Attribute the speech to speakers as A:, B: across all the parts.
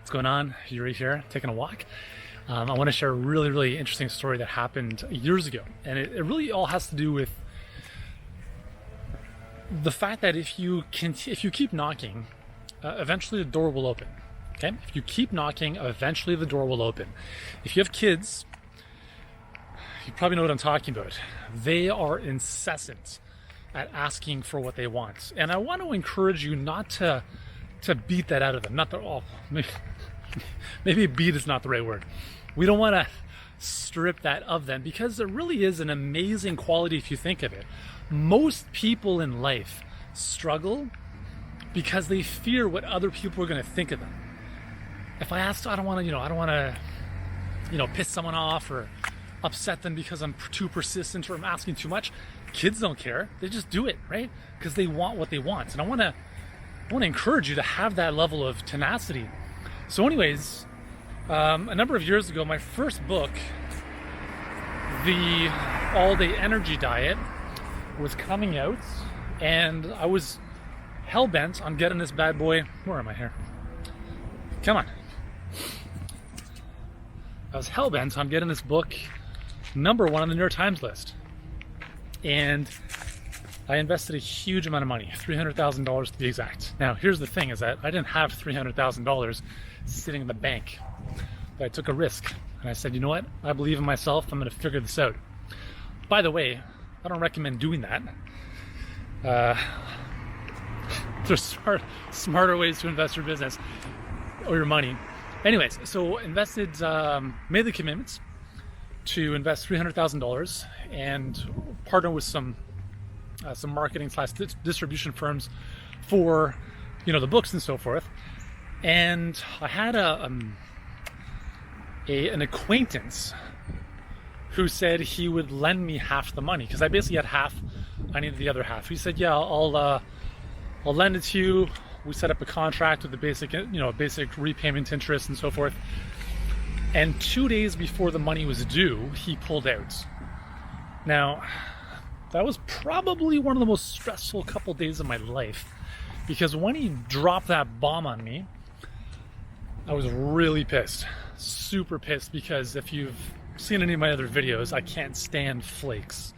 A: What's going on? Yuri here, taking a walk. I want to share a really interesting story that happened years ago. And it really all has to do with the fact that if you keep knocking, eventually the door will open. Okay? If you keep knocking, eventually the door will open. If you have kids, you probably know what I'm talking about. They are incessant at asking for what they want. And I want to encourage you not to beat that out of them. Not that, maybe beat is not the right word. We don't want to strip that of them because it really is an amazing quality if you think of it. Most people in life struggle because they fear what other people are going to think of them. If I ask, I don't want to, piss someone off or upset them because I'm too persistent or I'm asking too much. Kids don't care. They just do it, right? Because they want what they want. And I want to encourage you to have that level of tenacity. So anyways, a number of years ago, my first book, The All-Day Energy Diet, was coming out, and I was hell-bent on getting this bad boy. Where am I here? Come on. I was hell-bent on getting this book number one on the New York Times list. And I invested a huge amount of money, $300,000 to be exact. Now, here's the thing, is that I didn't have $300,000 sitting in the bank. But I took a risk, and I said, you know what? I believe in myself. I'm going to figure this out. By the way, I don't recommend doing that. There's smarter ways to invest your business or your money. Anyways, so invested, made the commitments to invest $300,000 and partner with some marketing / distribution firms for, the books and so forth. And I had an acquaintance who said he would lend me half the money because I basically had half. I needed the other half. He said, "Yeah, I'll lend it to you." We set up a contract with the basic repayment interest and so forth. And 2 days before the money was due, he pulled out. Now, that was probably one of the most stressful couple days of my life because when he dropped that bomb on me, I was really pissed, super pissed, because if you've seen any of my other videos, I can't stand flakes,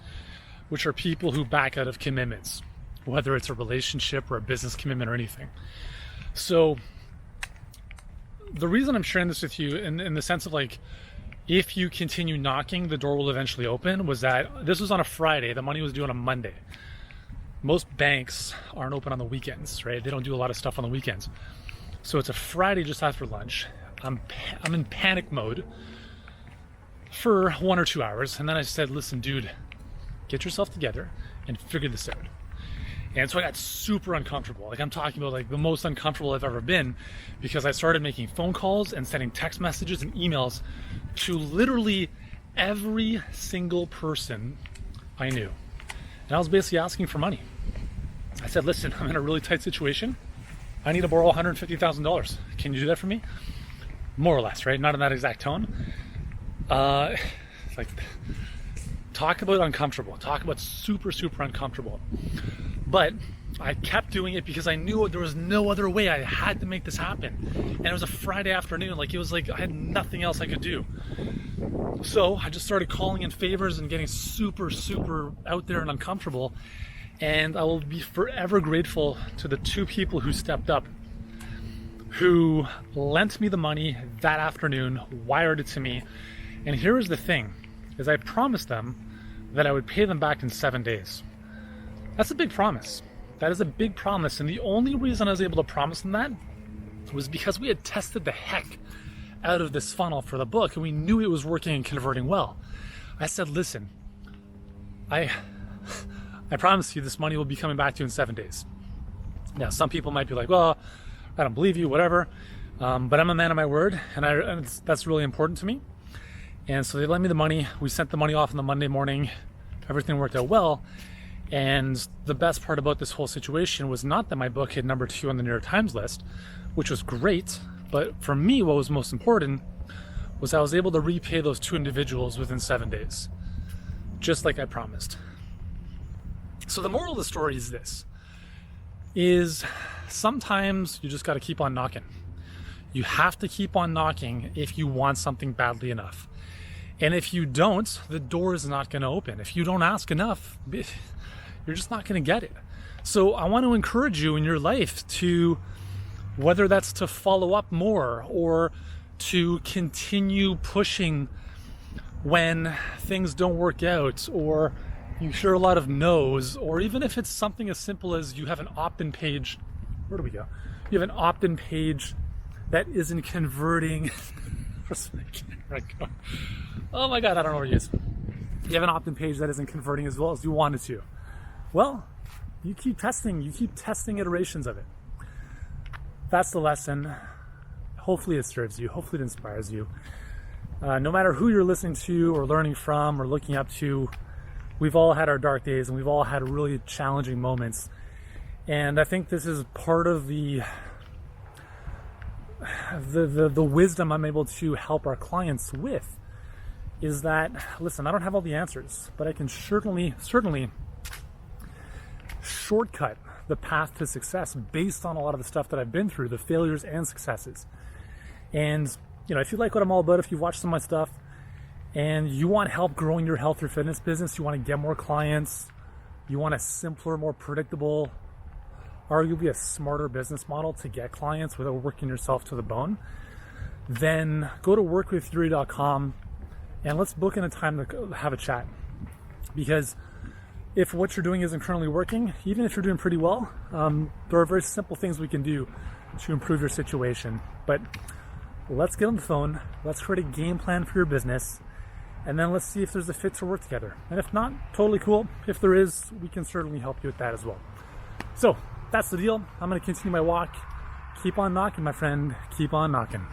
A: which are people who back out of commitments, whether it's a relationship or a business commitment or anything. So the reason I'm sharing this with you in the sense of if you continue knocking, the door will eventually open, was that this was on a Friday. The money was due on a Monday. Most banks aren't open on the weekends, right? They don't do a lot of stuff on the weekends. So it's a Friday just after lunch. I'm in panic mode for 1 or 2 hours. And then I said, listen, dude, get yourself together and figure this out. And so I got super uncomfortable. I'm talking about the most uncomfortable I've ever been, because I started making phone calls and sending text messages and emails to literally every single person I knew. And I was basically asking for money. I said, listen, I'm in a really tight situation. I need to borrow $150,000. Can you do that for me? More or less, right? Not in that exact tone. Talk about uncomfortable. Talk about super uncomfortable. But I kept doing it because I knew there was no other way. I had to make this happen. And it was a Friday afternoon. It was I had nothing else I could do. So I just started calling in favors and getting super out there and uncomfortable. And I will be forever grateful to the 2 people who stepped up, who lent me the money that afternoon, wired it to me. And here is the thing, is I promised them that I would pay them back in 7 days. That's a big promise. That is a big promise. And the only reason I was able to promise them that was because we had tested the heck out of this funnel for the book, and we knew it was working and converting well. I said, listen, I promise you this money will be coming back to you in 7 days. Now, some people might be like, well, I don't believe you, whatever. But I'm a man of my word, and that's really important to me. And so they lent me the money. We sent the money off on the Monday morning. Everything worked out well. And the best part about this whole situation was not that my book hit number 2 on the New York Times list, which was great. But for me, what was most important was I was able to repay those 2 individuals within 7 days, just like I promised. So the moral of the story is this, is sometimes you just got to keep on knocking. You have to keep on knocking if you want something badly enough. And if you don't, the door is not going to open. If you don't ask enough, you're just not going to get it. So I want to encourage you in your life to, whether that's to follow up more or to continue pushing when things don't work out, or you hear a lot of no's, or even if it's something as simple as you have an opt-in page. Where do we go? You have an opt-in page that isn't converting. Oh my God, I don't know where he is. You have an opt-in page that isn't converting as well as you want it to. Well, you keep testing iterations of it. That's the lesson. Hopefully it serves you. Hopefully it inspires you. No matter who you're listening to or learning from or looking up to, we've all had our dark days and we've all had really challenging moments. And I think this is part of the wisdom I'm able to help our clients with, is that, listen, I don't have all the answers, but I can certainly shortcut the path to success based on a lot of the stuff that I've been through, the failures and successes. And, if you like what I'm all about, if you've watched some of my stuff and you want help growing your health or fitness business, you want to get more clients, you want a simpler, more predictable, arguably a smarter business model to get clients without working yourself to the bone, then go to workwithyuri.com and let's book in a time to have a chat. Because if what you're doing isn't currently working, even if you're doing pretty well, there are very simple things we can do to improve your situation. But let's get on the phone, let's create a game plan for your business, and then let's see if there's a fit to work together. And if not, totally cool. If there is, we can certainly help you with that as well. So that's the deal. I'm going to continue my walk. Keep on knocking, my friend. Keep on knocking.